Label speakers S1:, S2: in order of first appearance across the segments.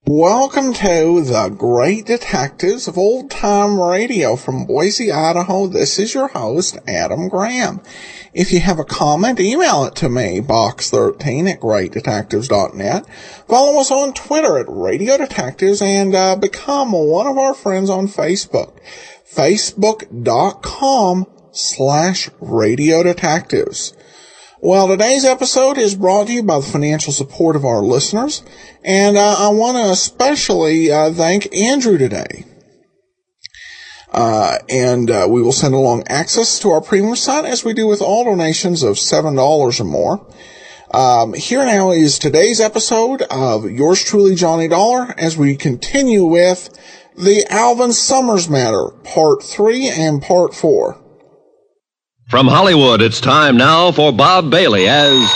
S1: Welcome to the Great Detectives of Old Time Radio from Boise, Idaho. This is your host, Adam Graham. If you have a comment, email it to me, box13@greatdetectives.net. Follow us on Twitter at Radio Detectives and become one of our friends on Facebook. Facebook.com/Radio Detectives. Well, today's episode is brought to you by the financial support of our listeners, and I want to especially thank Andrew today. We will send along access to our premium site as we do with all donations of $7 or more. Here now is today's episode of Yours Truly, Johnny Dollar, as we continue with the Alvin Summers Matter, Part 3 and Part 4.
S2: From Hollywood, it's time now for Bob Bailey as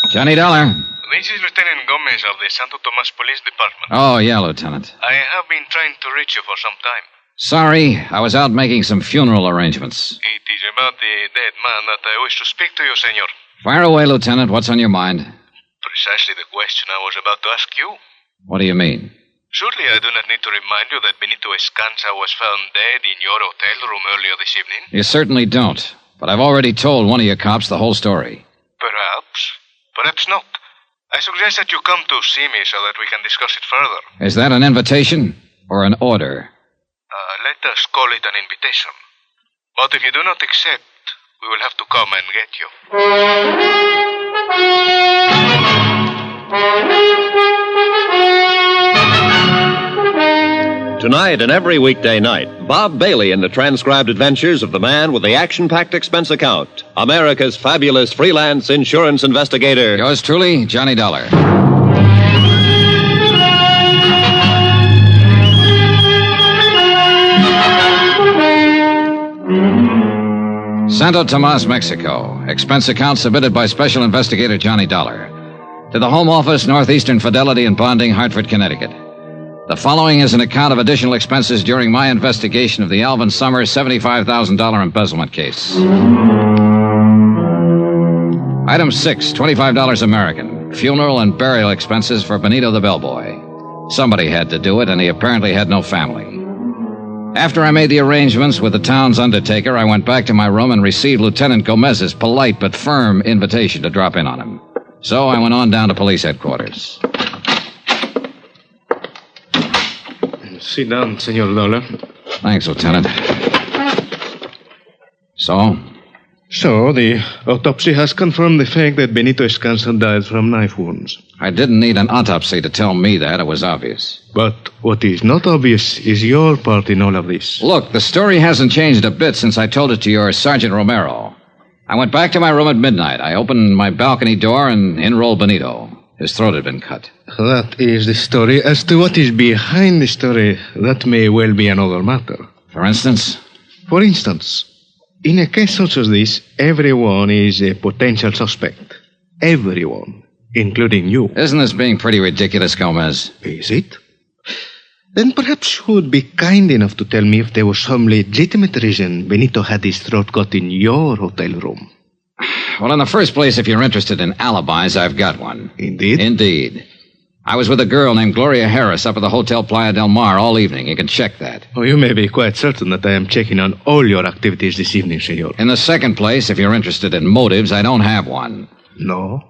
S3: Johnny Dollar.
S4: This is Lieutenant Gomez of the Santo Tomas Police Department.
S3: Oh, yeah, Lieutenant.
S4: I have been trying to reach you for some time.
S3: Sorry, I was out making some funeral arrangements.
S4: It is about the dead man that I wish to speak to you, senor.
S3: Fire away, Lieutenant. What's on your mind?
S4: Precisely the question I was about to ask you.
S3: What do you mean?
S4: Surely I do not need to remind you that Benito Escanza was found dead in your hotel room earlier this evening.
S3: You certainly don't. But I've already told one of your cops the whole story.
S4: Perhaps not. I suggest that you come to see me so that we can discuss it further.
S3: Is that an invitation or an order?
S4: Let us call it an invitation. But if you do not accept, we will have to come and get you.
S2: Tonight and every weekday night, Bob Bailey in the transcribed adventures of the man with the action-packed expense account, America's fabulous freelance insurance investigator.
S3: Yours truly, Johnny Dollar. Santo Tomas, Mexico. Expense account submitted by Special Investigator Johnny Dollar. To the Home Office, Northeastern Fidelity and Bonding, Hartford, Connecticut. The following is an account of additional expenses during my investigation of the Alvin Summers $75,000 embezzlement case. Item 6, $25 American. Funeral and burial expenses for Benito the bellboy. Somebody had to do it, and he apparently had no family. After I made the arrangements with the town's undertaker, I went back to my room and received Lieutenant Gomez's polite but firm invitation to drop in on him. So I went on down to police headquarters.
S4: Sit down, Senor Dollar.
S3: Thanks, Lieutenant. So,
S4: So, the autopsy has confirmed the fact that Benito Escanza died from knife wounds.
S3: I didn't need an autopsy to tell me that. It was obvious.
S4: But what is not obvious is your part in all of this.
S3: Look, the story hasn't changed a bit since I told it to your Sergeant Romero. I went back to my room at midnight. I opened my balcony door and in rolled Benito. His throat had been cut.
S4: That is the story. As to what is behind the story, that may well be another matter.
S3: For instance?
S4: For instance, in a case such as this, everyone is a potential suspect. Everyone, including you.
S3: Isn't this being pretty ridiculous, Gomez?
S4: Is it? Then perhaps you would be kind enough to tell me if there was some legitimate reason Benito had his throat cut in your hotel room.
S3: Well, in the first place, if you're interested in alibis, I've got one.
S4: Indeed?
S3: Indeed. I was with a girl named Gloria Harris up at the Hotel Playa del Mar all evening. You can check that.
S4: Oh, you may be quite certain that I am checking on all your activities this evening, senor.
S3: In the second place, if you're interested in motives, I don't have one.
S4: No?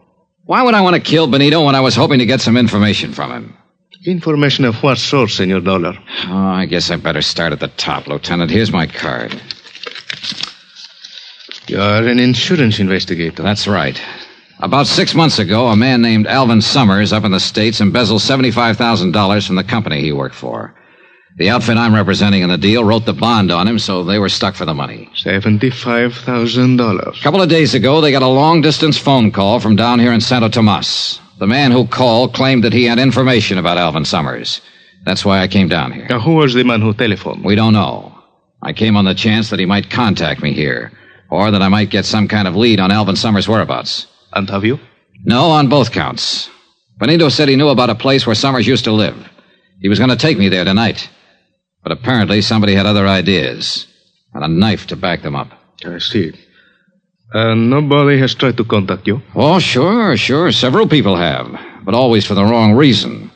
S3: Why would I want to kill Benito when I was hoping to get some information from him?
S4: Information of what sort, Senor Dollar?
S3: Oh, I guess I better start at the top, Lieutenant. Here's my card.
S4: You are an insurance investigator.
S3: That's right. About 6 months ago, a man named Alvin Summers up in the States embezzled $75,000 from the company he worked for. The outfit I'm representing in the deal wrote the bond on him, so they were stuck for the money.
S4: $75,000.
S3: A couple of days ago, they got a long-distance phone call from down here in Santo Tomas. The man who called claimed that he had information about Alvin Summers. That's why I came down here.
S4: Now, who was the man who telephoned?
S3: We don't know. I came on the chance that he might contact me here, or that I might get some kind of lead on Alvin Summers' whereabouts.
S4: And have you?
S3: No, on both counts. Benito said he knew about a place where Summers used to live. He was going to take me there tonight. But apparently somebody had other ideas, and a knife to back them up.
S4: I see. And nobody has tried to contact you?
S3: Oh, sure. Several people have, but always for the wrong reason.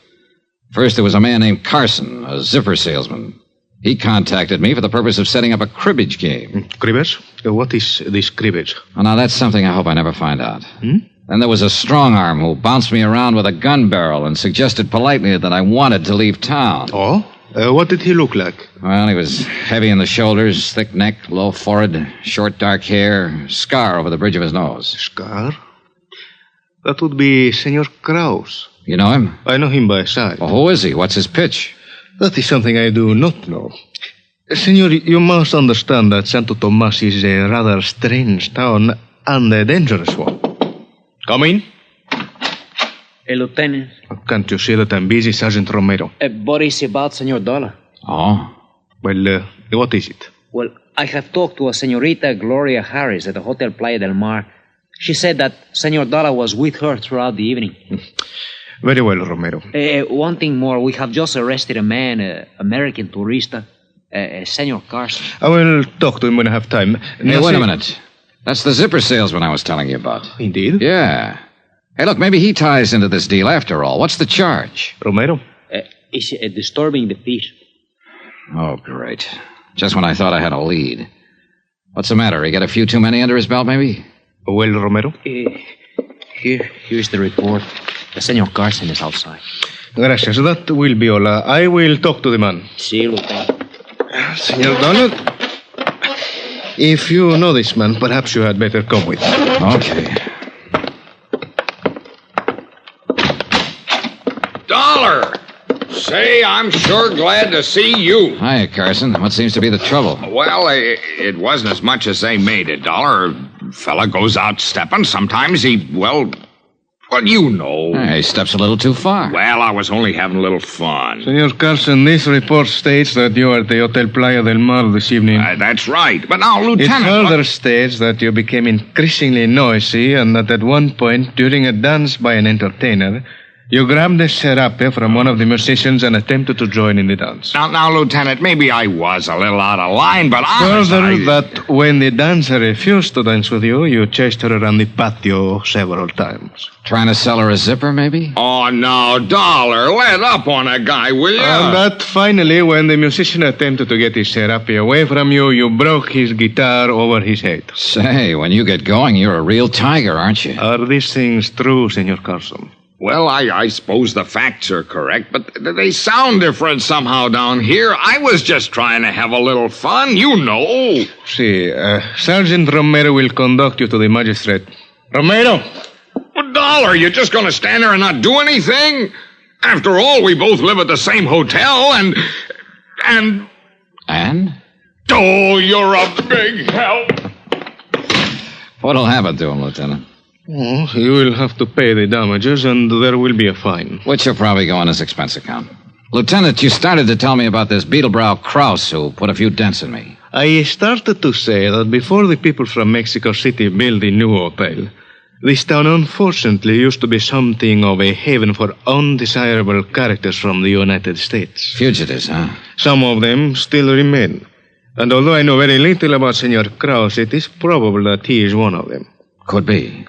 S3: First, there was a man named Carson, a zipper salesman. He contacted me for the purpose of setting up a cribbage game.
S4: Cribbage? What is this cribbage?
S3: Oh, now, that's something I hope I never find out. Then there was a strong-arm who bounced me around with a gun barrel and suggested politely that I wanted to leave town.
S4: Oh? What did he look like?
S3: Well, he was heavy in the shoulders, thick neck, low forehead, short dark hair, scar over the bridge of his nose.
S4: Scar? That would be Senor Kraus.
S3: You know him?
S4: I know him by sight.
S3: Well, who is he? What's his pitch?
S4: That is something I do not know. Senor, you must understand that Santo Tomas is a rather strange town and a dangerous one. Come in.
S5: Hey, Lieutenant.
S4: Can't you see that I'm busy, Sergeant Romero?
S5: What is about Senor Dollar?
S3: Oh?
S4: Well, what is it?
S5: Well, I have talked to a Senorita Gloria Harris at the Hotel Playa del Mar. She said that Senor Dollar was with her throughout the evening.
S4: Very well, Romero.
S5: One thing more. We have just arrested a man, American tourista, Senor Carson.
S4: I will talk to him when I have time.
S3: Hey, wait a minute. That's the zipper salesman I was telling you about.
S4: Indeed?
S3: Yeah. Hey, look, maybe he ties into this deal after all. What's the charge?
S4: Romero?
S5: Is disturbing the peace.
S3: Oh, great. Just when I thought I had a lead. What's the matter? He got a few too many under his belt, maybe?
S4: Well, Romero?
S5: Here's the report. The Senor Carson is outside.
S4: Gracias. That will be all. I will talk to the man.
S5: See you, Lieutenant.
S4: Senor Dollar, if you know this man, perhaps you had better come with.
S3: Okay.
S6: Dollar! Say, I'm sure glad to see you.
S3: Hiya, Carson. What seems to be the trouble?
S6: Well, it wasn't as much as they made it, Dollar. Fella goes out stepping. Sometimes he, well, you know.
S3: Hey, he steps a little too far.
S6: Well, I was only having a little fun.
S4: Senor Carson, this report states that you are at the Hotel Playa del Mar this evening.
S6: That's right. But now,
S4: It
S6: Lieutenant...
S4: further states that you became increasingly noisy and that at one point, during a dance by an entertainer, you grabbed a serape from one of the musicians and attempted to join in the dance.
S6: Now, Lieutenant, maybe I was a little out of line, but
S4: Further, that when the dancer refused to dance with you, you chased her around the patio several times.
S3: Trying to sell her a zipper, maybe?
S6: Oh, no, Dollar, let up on a guy, will you?
S4: And that finally, when the musician attempted to get his serape away from you, you broke his guitar over his head.
S3: Say, when you get going, you're a real tiger, aren't you?
S4: Are these things true, Senor Carson?
S6: Well, I suppose the facts are correct, but they sound different somehow down here. I was just trying to have a little fun, you know.
S4: See, Sergeant Romero will conduct you to the magistrate. Romero!
S6: Well, Dollar, you're just going to stand there and not do anything? After all, we both live at the same hotel, and...
S3: And?
S6: Oh, you're a big help.
S3: What'll happen to him, Lieutenant?
S4: Oh, you will have to pay the damages, and there will be a fine.
S3: Which will probably go on his expense account. Lieutenant, you started to tell me about this Beetlebrow Kraus who put a few dents in me.
S4: I started to say that before the people from Mexico City built the new hotel, this town unfortunately used to be something of a haven for undesirable characters from the United States.
S3: Fugitives, huh?
S4: Some of them still remain. And although I know very little about Senor Kraus, it is probable that he is one of them.
S3: Could be.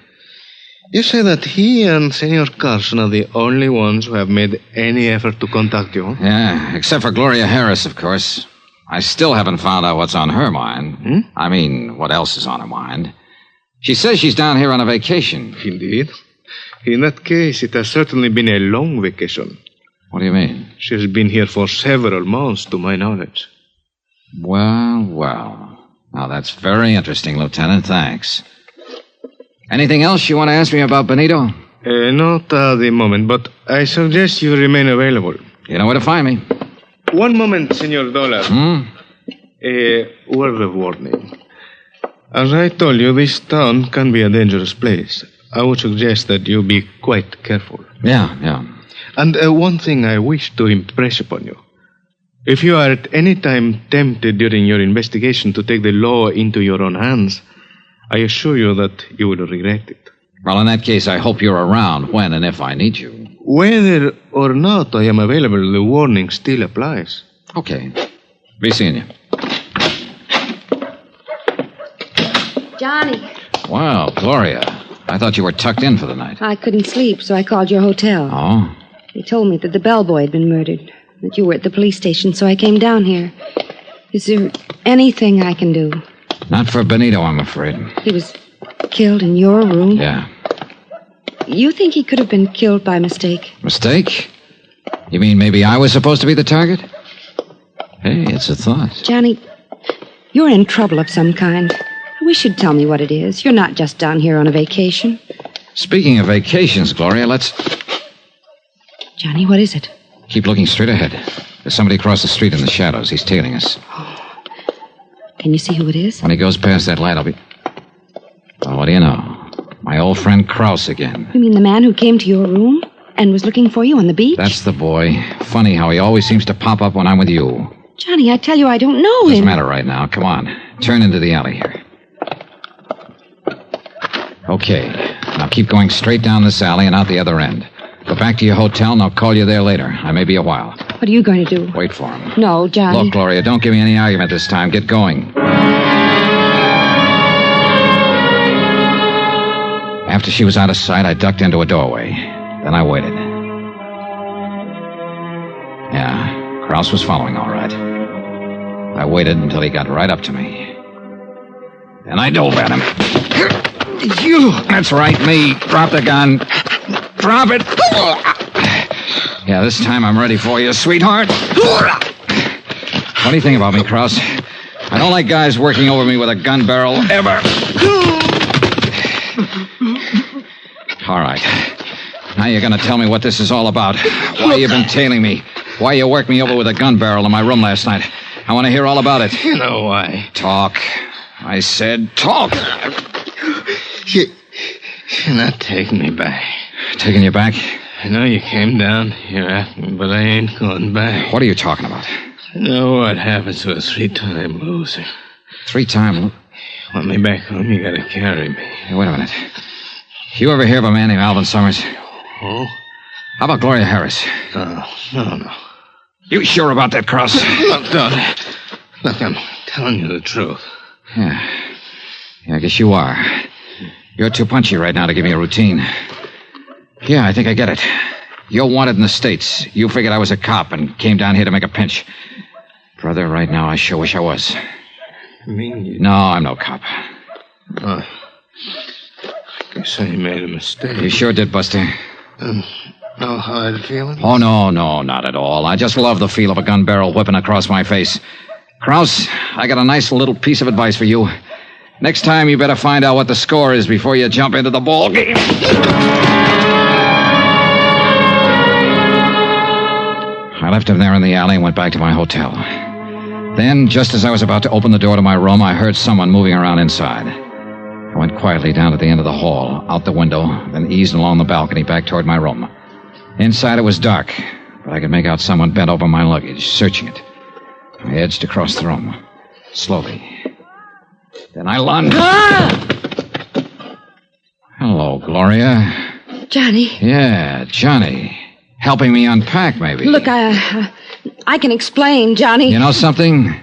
S4: You say that he and Senor Carson are the only ones who have made any effort to contact you?
S3: Yeah, except for Gloria Harris, of course. I still haven't found out what's on her mind. I mean, what else is on her mind. She says she's down here on a vacation.
S4: Indeed. In that case, it has certainly been a long vacation.
S3: What do you mean?
S4: She has been here for several months, to my knowledge.
S3: Well. Now, that's very interesting, Lieutenant. Thanks. Anything else you want to ask me about Benito?
S4: Not at the moment, but I suggest you remain available.
S3: You know where to find me.
S4: One moment, Senor Dollar. A word of warning. As I told you, this town can be a dangerous place. I would suggest that you be quite careful.
S3: Yeah.
S4: And one thing I wish to impress upon you. If you are at any time tempted during your investigation to take the law into your own hands, I assure you that you will regret it.
S3: Well, in that case, I hope you're around when and if I need you.
S4: Whether or not I am available, the warning still applies.
S3: Okay. Be seeing you.
S7: Johnny.
S3: Wow, Gloria. I thought you were tucked in for the night.
S7: I couldn't sleep, so I called your hotel.
S3: Oh?
S7: They told me that the bellboy had been murdered, that you were at the police station, so I came down here. Is there anything I can do?
S3: Not for Benito, I'm afraid.
S7: He was killed in your room?
S3: Yeah.
S7: You think he could have been killed by mistake?
S3: Mistake? You mean maybe I was supposed to be the target? Hey, it's a thought.
S7: Johnny, you're in trouble of some kind. I wish you'd tell me what it is. You're not just down here on a vacation.
S3: Speaking of vacations, Gloria, let's...
S7: Johnny, what is it?
S3: Keep looking straight ahead. There's somebody across the street in the shadows. He's tailing us.
S7: Can you see who it is?
S3: When he goes past that light, I'll be... Well, what do you know? My old friend Krause again.
S7: You mean the man who came to your room and was looking for you on the beach?
S3: That's the boy. Funny how he always seems to pop up when I'm with you.
S7: Johnny, I tell you, I don't know him.
S3: Doesn't matter right now. Come on. Turn into the alley here. Okay. Now keep going straight down this alley and out the other end. Go back to your hotel and I'll call you there later. I may be a while.
S7: What are you going to do?
S3: Wait for him.
S7: No, Johnny.
S3: Look, Gloria, don't give me any argument this time. Get going. After she was out of sight, I ducked into a doorway. Then I waited. Yeah, Krause was following all right. I waited until he got right up to me. And I dove at him. You! That's right, me. Drop the gun. Drop it. Yeah, this time I'm ready for you, sweetheart. Funny thing about me, Krause. I don't like guys working over me with a gun barrel, ever. All right. Now you're going to tell me what this is all about. Why you've been tailing me. Why you worked me over with a gun barrel in my room last night. I want to hear all about it.
S4: You know why.
S3: Talk. I said talk.
S4: You're not taking me back.
S3: Taking you back?
S4: I know you came down here after me, but I ain't going back.
S3: What are you talking about?
S4: I know what happens to a 3-time loser.
S3: 3-time?
S4: Want me back home, you gotta carry me.
S3: Hey, wait a minute. You ever hear of a man named Alvin Summers?
S4: Oh?
S3: How about Gloria Harris?
S4: No.
S3: You sure about that, Krause?
S4: Look, Don. Look, I'm telling you the truth.
S3: Yeah, I guess you are. You're too punchy right now to give me a routine. Yeah, I think I get it. You're wanted in the States. You figured I was a cop and came down here to make a pinch. Brother, right now, I sure wish I was.
S4: You mean you...
S3: No, I'm no cop.
S4: I guess I made a mistake.
S3: You sure did, Buster.
S4: No hard feelings?
S3: Oh, no, not at all. I just love the feel of a gun barrel whipping across my face. Krause, I got a nice little piece of advice for you. Next time, you better find out what the score is before you jump into the ball game. I left him there in the alley and went back to my hotel. Then, just as I was about to open the door to my room, I heard someone moving around inside. I went quietly down to the end of the hall, out the window, then eased along the balcony back toward my room. Inside, it was dark, but I could make out someone bent over my luggage, searching it. I edged across the room, slowly. Then I lunged.
S7: Ah!
S3: Hello, Gloria.
S7: Johnny.
S3: Yeah, Johnny. Helping me unpack, maybe.
S7: Look, I can explain, Johnny.
S3: You know something?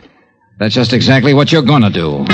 S3: That's just exactly what you're gonna do.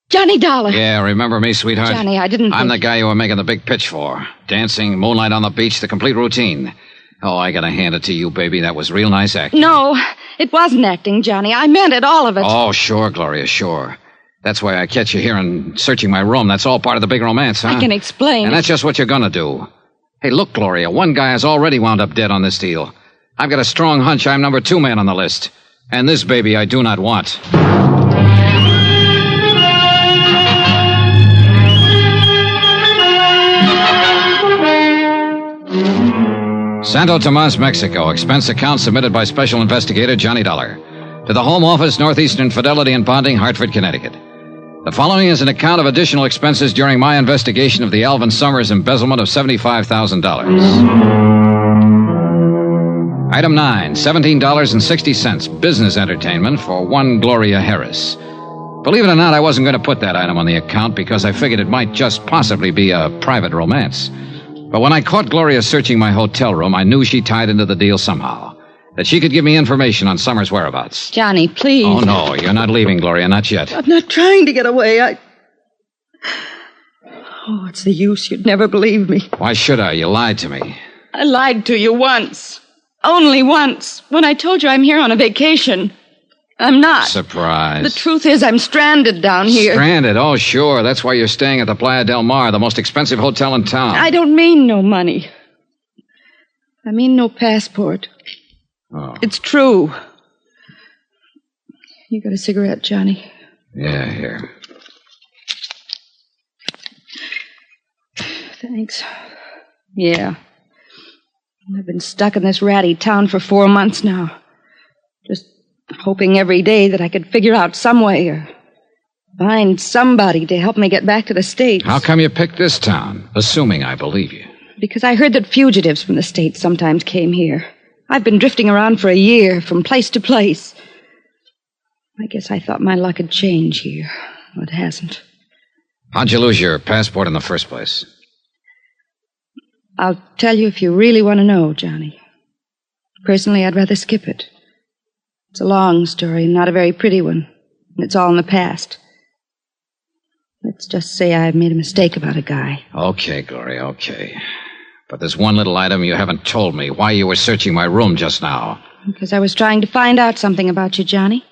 S7: Johnny Dollar.
S3: Yeah, remember me, sweetheart?
S7: Johnny, I didn't
S3: I'm
S7: think...
S3: the guy you were making the big pitch for. Dancing, moonlight on the beach, the complete routine. Oh, I gotta hand it to you, baby. That was real nice acting.
S7: No, it wasn't acting, Johnny. I meant it, all of it.
S3: Oh, sure, Gloria, sure. That's why I catch you here and searching my room. That's all part of the big romance, huh?
S7: I can explain.
S3: And that's just what you're gonna do. Hey, look, Gloria, one guy has already wound up dead on this deal. I've got a strong hunch I'm number 2 man on the list. And this baby I do not want. Santo Tomas, Mexico. Expense account submitted by Special Investigator Johnny Dollar. To the Home Office, Northeastern Fidelity and Bonding, Hartford, Connecticut. The following is an account of additional expenses during my investigation of the Alvin Summers embezzlement of $75,000. Item 9, $17.60, business entertainment for one Gloria Harris. Believe it or not, I wasn't going to put that item on the account because I figured it might just possibly be a private romance. But when I caught Gloria searching my hotel room, I knew she tied into the deal somehow. That she could give me information on Summers' whereabouts.
S7: Johnny, please.
S3: Oh, no, you're not leaving, Gloria, not yet.
S8: I'm not trying to get away. Oh, what's the use? You'd never believe me.
S3: Why should I? You lied to me.
S8: I lied to you once. Only once. When I told you I'm here on a vacation. I'm not.
S3: Surprise.
S8: The truth is I'm stranded down here.
S3: Stranded? Oh, sure. That's why you're staying at the Playa del Mar, the most expensive hotel in town.
S8: I don't mean no money. I mean no passport.
S3: Oh.
S8: It's true. You got a cigarette, Johnny?
S3: Yeah, here.
S8: Thanks. Yeah. I've been stuck in this ratty town for 4 months now. Just hoping every day that I could figure out some way or find somebody to help me get back to the States.
S3: How come you picked this town? Assuming I believe you.
S8: Because I heard that fugitives from the States sometimes came here. I've been drifting around for a year, from place to place. I guess I thought my luck had changed here. Well, it hasn't.
S3: How'd you lose your passport in the first place?
S8: I'll tell you if you really want to know, Johnny. Personally, I'd rather skip it. It's a long story, not a very pretty one. And it's all in the past. Let's just say I made a mistake about a guy.
S3: Okay, Gloria, okay. But there's one little item you haven't told me. Why you were searching my room just now.
S8: Because I was trying to find out something about you, Johnny.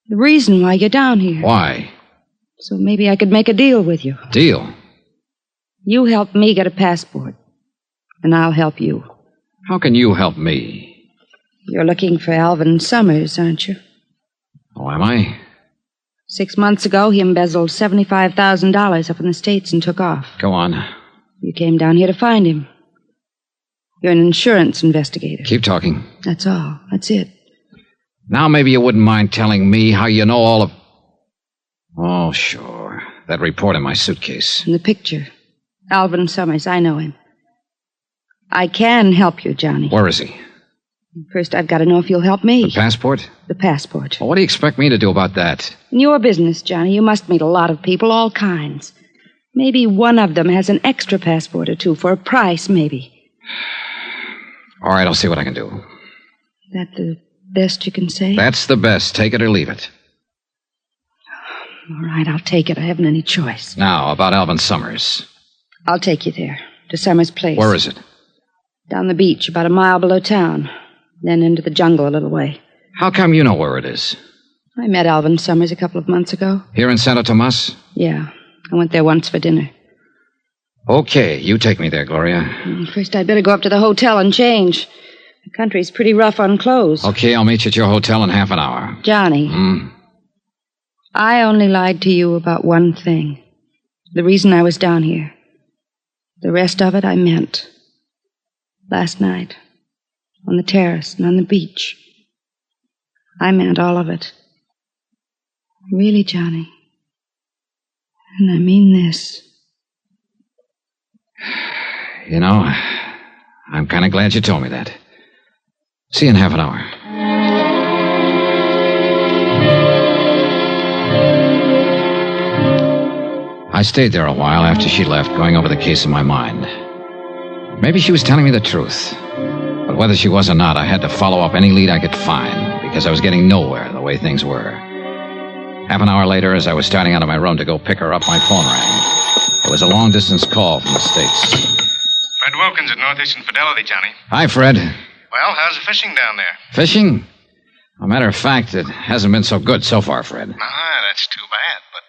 S8: The reason why you're down here.
S3: Why?
S8: So maybe I could make a deal with you.
S3: Deal?
S8: You help me get a passport. And I'll help you.
S3: How can you help me?
S8: You're looking for Alvin Summers, aren't you?
S3: Oh, am I?
S8: 6 months ago, he embezzled $75,000 up in the States and took off.
S3: Go on.
S8: You came down here to find him. You're an insurance investigator.
S3: Keep talking.
S8: That's all. That's it.
S3: Now maybe you wouldn't mind telling me how you know all of... Oh, sure. That report in my suitcase.
S8: And the picture. Alvin Summers, I know him. I can help you, Johnny.
S3: Where is he?
S8: First, I've got to know if you'll help me.
S3: The passport?
S8: The passport.
S3: Well, what do you expect me to do about that?
S8: In your business, Johnny, you must meet a lot of people, all kinds. Maybe one of them has an extra passport or two for a price, maybe.
S3: All right, I'll see what I can do.
S8: That the best you can say?
S3: That's the best. Take it or leave it.
S8: All right, I'll take it. I haven't any choice.
S3: Now, about Alvin Summers.
S8: I'll take you there, to Summers' place.
S3: Where is it?
S8: Down the beach, about a mile below town. Then into the jungle a little way.
S3: How come you know where it is?
S8: I met Alvin Summers a couple of months ago.
S3: Here in Santo Tomas?
S8: Yeah. I went there once for dinner.
S3: Okay, you take me there, Gloria.
S8: First, I'd better go up to the hotel and change. The country's pretty rough on clothes.
S3: Okay, I'll meet you at your hotel in half an hour.
S8: Johnny. I only lied to you about one thing. The reason I was down here. The rest of it I meant. Last night. On the terrace and on the beach. I meant all of it. Really, Johnny. And I mean this.
S3: You know, I'm kind of glad you told me that. See you in half an hour. I stayed there a while after she left, going over the case in my mind. Maybe she was telling me the truth. But whether she was or not, I had to follow up any lead I could find, because I was getting nowhere the way things were. Half an hour later, as I was starting out of my room to go pick her up, my phone rang. It was a long-distance call from the States.
S9: Fred Wilkins at Northeastern Fidelity, Johnny.
S3: Hi, Fred.
S9: Well, how's the fishing down there?
S3: Fishing? As a matter of fact, it hasn't been so good so far, Fred.
S9: That's too bad, but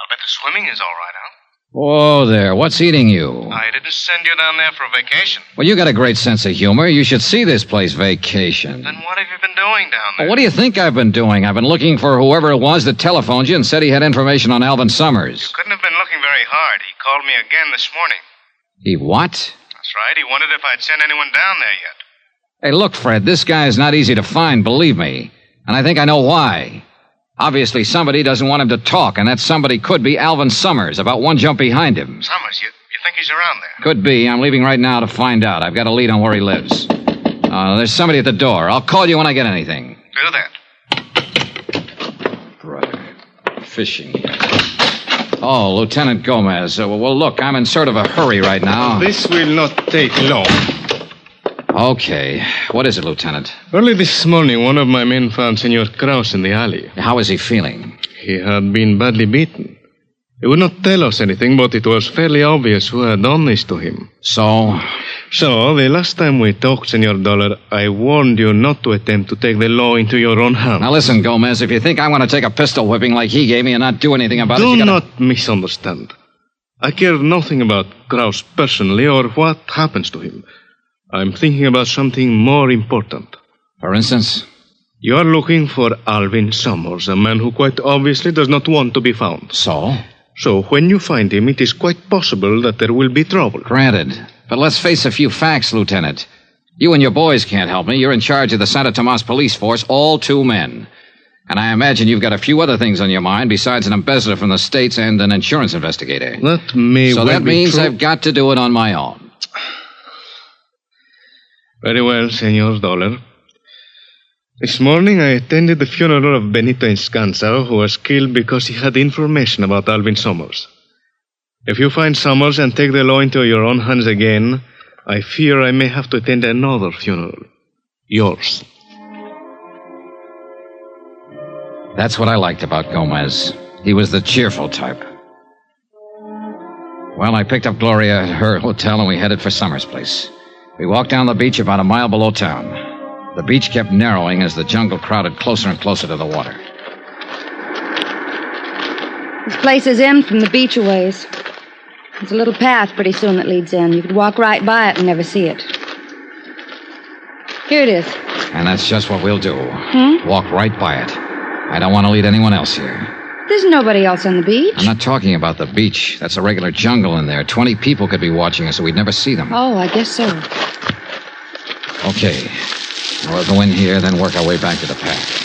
S9: I'll bet the swimming is all right, huh?
S3: Whoa there, what's eating you?
S9: I didn't send you down there for a vacation.
S3: Well, you got a great sense of humor. You should see this place vacation.
S9: Then what have you been doing down there?
S3: Well, what do you think I've been doing? I've been looking for whoever it was that telephoned you and said he had information on Alvin Summers.
S9: You couldn't have been looking very hard. He called me again this morning.
S3: He what?
S9: That's right. He wondered if I'd sent anyone down there yet.
S3: Hey, look, Fred, this guy is not easy to find, believe me. And I think I know why. Obviously, somebody doesn't want him to talk, and that somebody could be Alvin Summers, about one jump behind him.
S9: Summers, you think he's around there?
S3: Could be. I'm leaving right now to find out. I've got a lead on where he lives. There's somebody at the door. I'll call you when I get anything.
S9: Do that.
S3: Brother. Fishing. Oh, Lieutenant Gomez. Well, look, I'm in sort of a hurry right now.
S4: This will not take long.
S3: Okay. What is it, Lieutenant?
S4: Early this morning, one of my men found Senor Krause in the alley.
S3: How is he feeling?
S4: He had been badly beaten. He would not tell us anything, but it was fairly obvious who had done this to him.
S3: So,
S4: the last time we talked, Senor Dollar, I warned you not to attempt to take the law into your own hands.
S3: Now listen, Gomez, if you think I want to take a pistol whipping like he gave me and not do anything about it,
S4: Do not misunderstand. I care nothing about Krause personally or what happens to him. I'm thinking about something more important.
S3: For instance?
S4: You are looking for Alvin Summers, a man who quite obviously does not want to be found.
S3: So?
S4: So, when you find him, it is quite possible that there will be trouble.
S3: Granted. But let's face a few facts, Lieutenant. You and your boys can't help me. You're in charge of the Santa Tomas police force, all 2 men. And I imagine you've got a few other things on your mind besides an embezzler from the States and an insurance investigator.
S4: That may
S3: So
S4: well
S3: that
S4: be
S3: means
S4: true.
S3: I've got to do it on my own.
S4: Very well, Senor Dollar. This morning I attended the funeral of Benito Enscanza, who was killed because he had information about Alvin Summers. If you find Summers and take the law into your own hands again, I fear I may have to attend another funeral. Yours.
S3: That's what I liked about Gomez. He was the cheerful type. Well, I picked up Gloria at her hotel and we headed for Summers' place. We walked down the beach about a mile below town. The beach kept narrowing as the jungle crowded closer and closer to the water.
S8: This place is in from the beach a ways. There's a little path pretty soon that leads in. You could walk right by it and never see it. Here it is.
S3: And that's just what we'll do. Walk right by it. I don't want to lead anyone else here.
S8: There's nobody else on the beach.
S3: I'm not talking about the beach. That's a regular jungle in there. 20 people could be watching us, so we'd never see them.
S8: Oh, I guess so.
S3: Okay. Now we'll go in here, then work our way back to the path.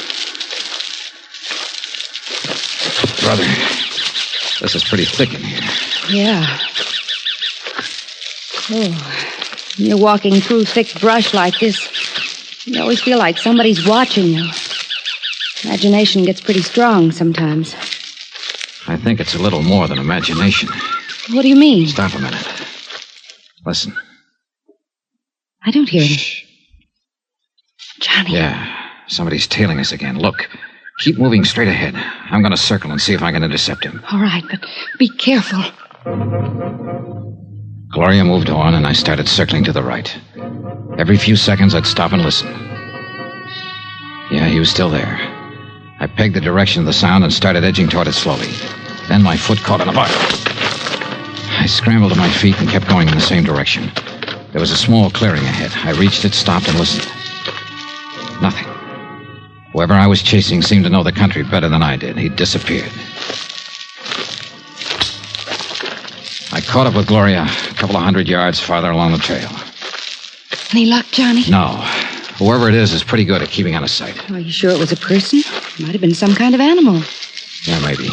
S3: Brother, this is pretty thick in here.
S8: Yeah. Oh, when you're walking through thick brush like this, you always feel like somebody's watching you. Imagination gets pretty strong sometimes.
S3: I think it's a little more than imagination.
S8: What do you mean?
S3: Stop a minute. Listen.
S8: I don't hear it. Johnny.
S3: Yeah, somebody's tailing us again. Look, keep moving straight ahead. I'm going to circle and see if I can intercept him.
S8: All right, but be careful.
S3: Gloria moved on, and I started circling to the right. Every few seconds, I'd stop and listen. Yeah, he was still there. I pegged the direction of the sound and started edging toward it slowly. Then my foot caught on a butt. I scrambled to my feet and kept going in the same direction. There was a small clearing ahead. I reached it, stopped, and listened. Nothing. Whoever I was chasing seemed to know the country better than I did. He'd disappeared. I caught up with Gloria a couple of 100 yards farther along the trail.
S8: Any luck, Johnny?
S3: No. Whoever it is pretty good at keeping out of sight.
S8: Are you sure it was a person? Might have been some kind of animal.
S3: Yeah, maybe.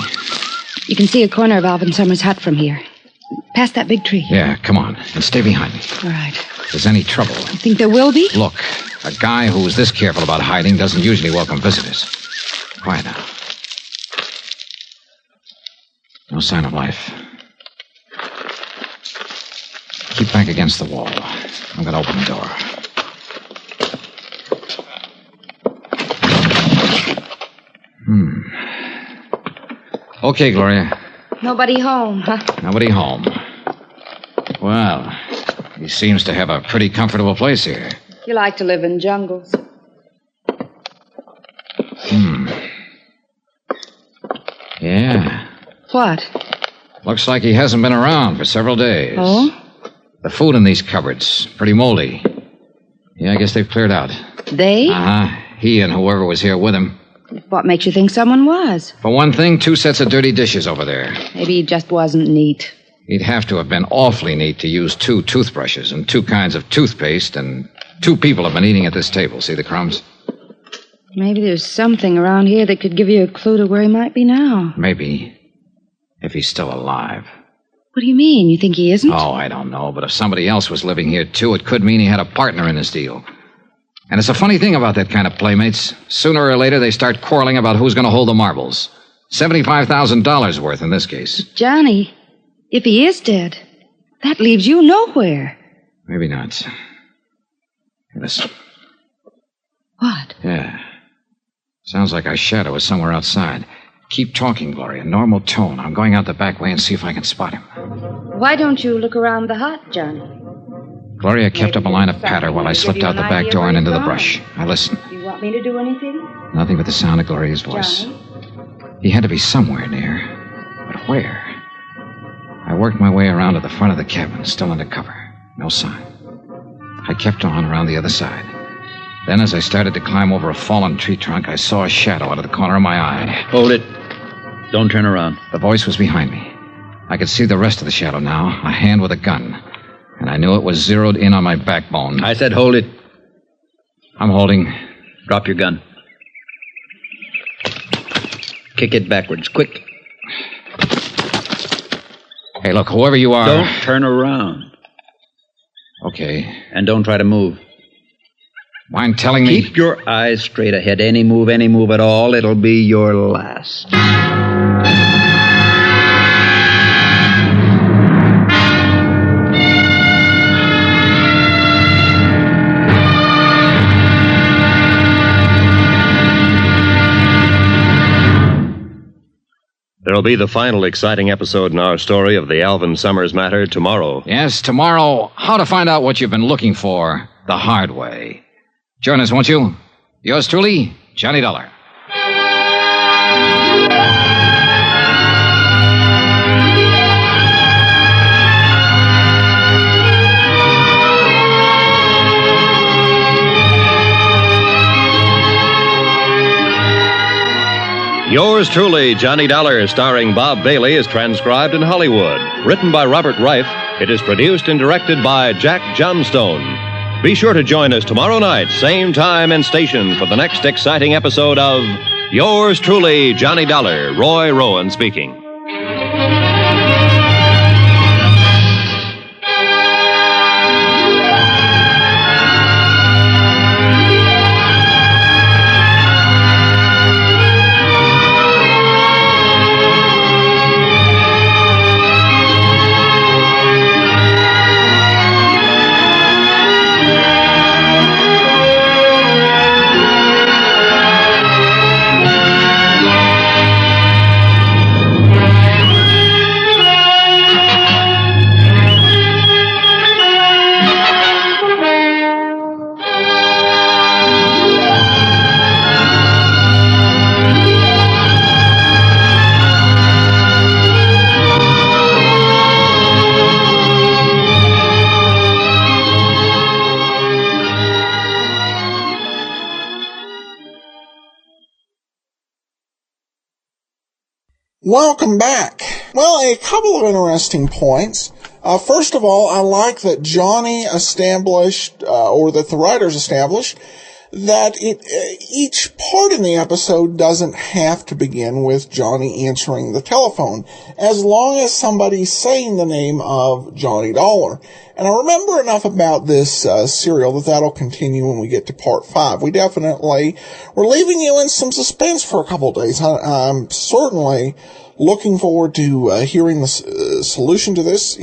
S8: You can see a corner of Alvin Summers' hut from here. Past that big tree.
S3: Yeah, come on. And stay behind me.
S8: All right.
S3: If there's any trouble...
S8: You think there will be?
S3: Look, a guy who's this careful about hiding doesn't usually welcome visitors. Quiet now. No sign of life. Keep back against the wall. I'm going to open the door. Okay, Gloria.
S8: Nobody home, huh?
S3: Nobody home. Well, he seems to have a pretty comfortable place here.
S8: You like to live in jungles.
S3: Yeah.
S8: What?
S3: Looks like he hasn't been around for several days.
S8: Oh?
S3: The food in these cupboards, pretty moldy. Yeah, I guess they've cleared out.
S8: They?
S3: Uh-huh. He and whoever was here with him.
S8: What makes you think someone was?
S3: For one thing, 2 sets of dirty dishes over there.
S8: Maybe he just wasn't neat.
S3: He'd have to have been awfully neat to use 2 toothbrushes and 2 kinds of toothpaste, and 2 people have been eating at this table. See the crumbs?
S8: Maybe there's something around here that could give you a clue to where he might be now.
S3: Maybe. If he's still alive.
S8: What do you mean? You think he isn't?
S3: Oh, I don't know, but if somebody else was living here, too, it could mean he had a partner in this deal. And it's a funny thing about that kind of playmates. Sooner or later, they start quarreling about who's going to hold the marbles. $75,000 worth in this case.
S8: Johnny, if he is dead, that leaves you nowhere.
S3: Maybe not. Hey, listen.
S8: What?
S3: Yeah. Sounds like our shadow is somewhere outside. Keep talking, Gloria. Normal tone. I'm going out the back way and see if I can spot him.
S8: Why don't you look around the hut, Johnny?
S3: Gloria kept up a line of patter while I slipped out the back door and into the brush. I listened.
S8: You want me to do anything?
S3: Nothing but the sound of Gloria's voice.
S8: Johnny?
S3: He had to be somewhere near. But where? I worked my way around to the front of the cabin, still under cover. No sign. I kept on around the other side. Then, as I started to climb over a fallen tree trunk, I saw a shadow out of the corner of my eye.
S10: Hold it. Don't turn around.
S3: The voice was behind me. I could see the rest of the shadow now, a hand with a gun. And I knew it was zeroed in on my backbone.
S10: I said hold it.
S3: I'm holding.
S10: Drop your gun. Kick it backwards, quick.
S3: Hey, look, whoever you are...
S10: Don't turn around.
S3: Okay.
S10: And don't try to move.
S3: Mind telling me...
S10: Keep your eyes straight ahead. Any move at all, it'll be your last.
S2: There'll be the final exciting episode in our story of the Alvin Summers matter tomorrow.
S3: Yes, tomorrow. How to find out what you've been looking for the hard way. Join us, won't you? Yours truly, Johnny Dollar.
S2: Yours truly, Johnny Dollar, starring Bob Bailey, is transcribed in Hollywood. Written by Robert Reif, it is produced and directed by Jack Johnstone. Be sure to join us tomorrow night, same time and station, for the next exciting episode of Yours truly, Johnny Dollar. Roy Rowan speaking.
S1: Welcome back. Well, a couple of interesting points. First of all, I like that Johnny established, or that the writers established, that each part in the episode doesn't have to begin with Johnny answering the telephone, as long as somebody's saying the name of Johnny Dollar. And I remember enough about this serial that'll continue when we get to part 5. We're leaving you in some suspense for a couple of days. I'm certainly looking forward to hearing the solution to this.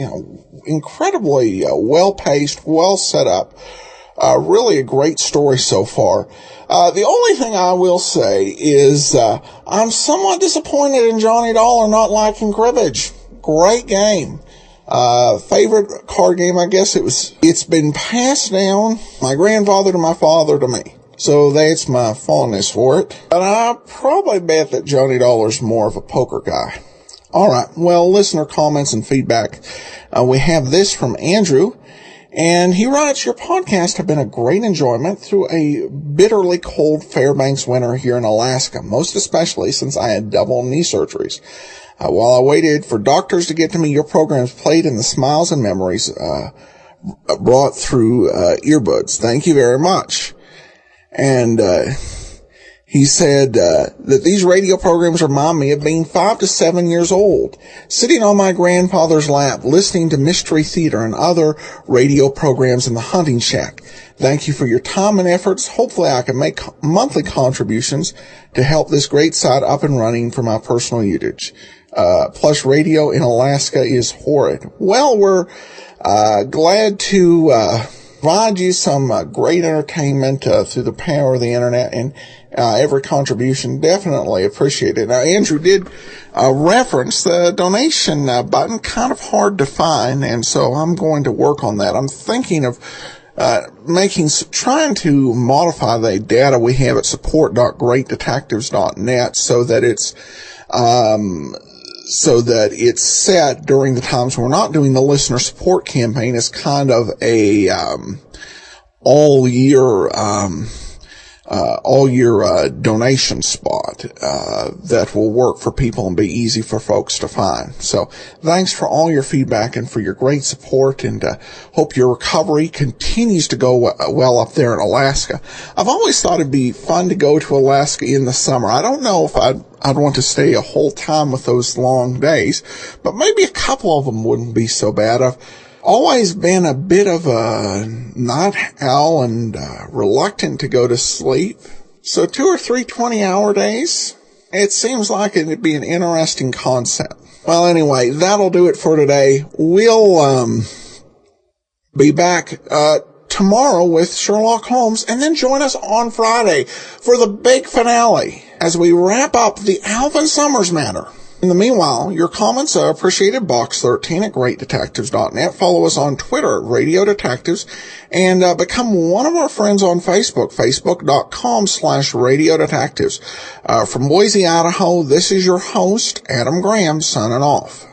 S1: Incredibly well-paced, well set up. Really a great story so far. The only thing I will say is I'm somewhat disappointed in Johnny Dollar not liking cribbage. Great game. Favorite card game, I guess it's been passed down, my grandfather to my father to me. So that's my fondness for it. But I probably bet that Johnny Dollar's more of a poker guy. Alright, well, listener comments and feedback. We have this from Andrew. And he writes, your podcasts have been a great enjoyment through a bitterly cold Fairbanks winter here in Alaska, most especially since I had double knee surgeries. While I waited for doctors to get to me, your programs played in the smiles and memories brought through earbuds. Thank you very much. And he said that these radio programs remind me of being 5 to 7 years old, sitting on my grandfather's lap, listening to Mystery Theater and other radio programs in the hunting shack. Thank you for your time and efforts. Hopefully I can make monthly contributions to help this great site up and running for my personal usage. Plus, radio in Alaska is horrid. Well, we're glad to provide you some great entertainment through the power of the internet, and every contribution definitely appreciated. Now, Andrew did reference the donation button, kind of hard to find, and so I'm going to work on that. I'm thinking of trying to modify the data we have at support.greatdetectives.net so that it's set during the times when we're not doing the listener support campaign as kind of a all year donation spot that will work for people and be easy for folks to find. So thanks for all your feedback and for your great support, and hope your recovery continues to go well up there in Alaska. I've always thought it'd be fun to go to Alaska in the summer. I don't know if I'd want to stay a whole time with those long days, but maybe a couple of them wouldn't be so bad. I've always been a bit of a night owl and reluctant to go to sleep. So 2 or 3 20-hour days, it seems like it'd be an interesting concept. Well, anyway, that'll do it for today. We'll be back tomorrow with Sherlock Holmes, and then join us on Friday for the big finale as we wrap up the Alvin Summers matter. In the meanwhile, your comments are appreciated. Box13 at greatdetectives.net. Follow us on Twitter at Radio Detectives, and become one of our friends on Facebook, facebook.com/Radio Detectives. From Boise, Idaho, this is your host, Adam Graham, signing off.